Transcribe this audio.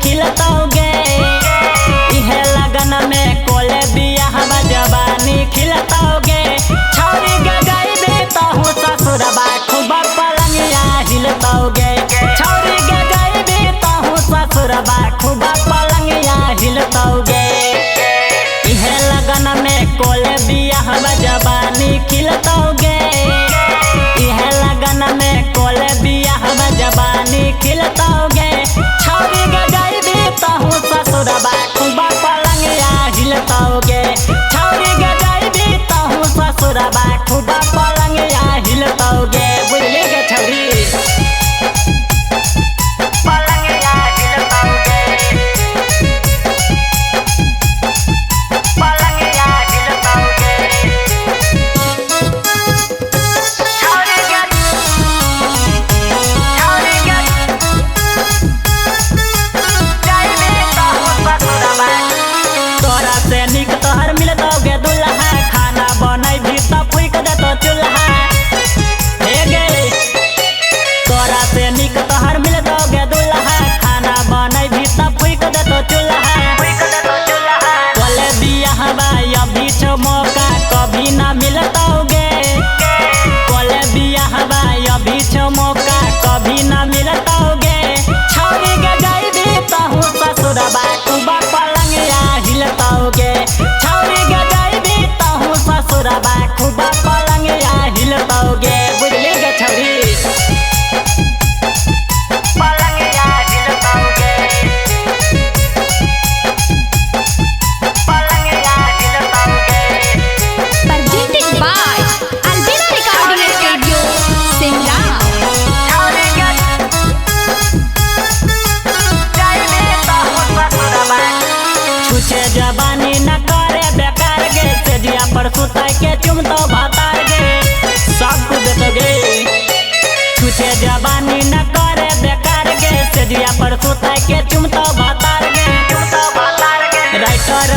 खिलतोगे। इहे लगन में कोले बियाह जवानी खिलतोगे। छौरी के गईबे तहु ससुरबा खूब पलंगिया हिलतोगे। छौरी के गईबे तहु ससुरबा खूब पलंगिया हिलतोगे। इहे लगन में कोले बियाह जवानी खिलतोगे। इहे लगन में कोले बियाह जवानी खिलतोगे। छौरी के गईबे तहु ससुरबा खूब पलंगिया हिलतोगे। छौरी के गईबे तहु ससुरबा खूब पलंगिया हिलतोगे। बुझली के छौरी पलंगिया हिलतोगे। पलंगिया हिलतोगे। छौरी के गईबे तहु ससुरबा तोरा से निक तोहर मिलतोगे दुल्हा। खाना बनई भी त फुक देतो चूल्हा। हे गे तोरा से निक तोहर मिलतोगे दुल्हा। खाना बनई भी त फुक देतो चूल्हा। कोले बियाह अभी छो मौका कभी ना मिलतोगे। कोले बियाह अभी छो मौका कभी ना मिलतोगे। छौरी के गईबे तहु ससुरबा खूब पलंगिया हिलतोगे। छौरी के गईबे तहु ससुरबा खूब पलंगिया हिलतोगे। बुझली के छौरी पलंगिया हिलतोगे। पलंगिया हिलतोगे। Presented by Albina Recording Studio, Simla. छौरी के गईबे तहु ससुरबा छुछे जवानी न करे बेकार गे। सेजिया पर सुताई के चुमतो भातार गे। सब कुछ देतोगे। छुछे जवानी न करे बेकार गे। सेजिया पर सुताई के चुमतो भातार गे। राइटर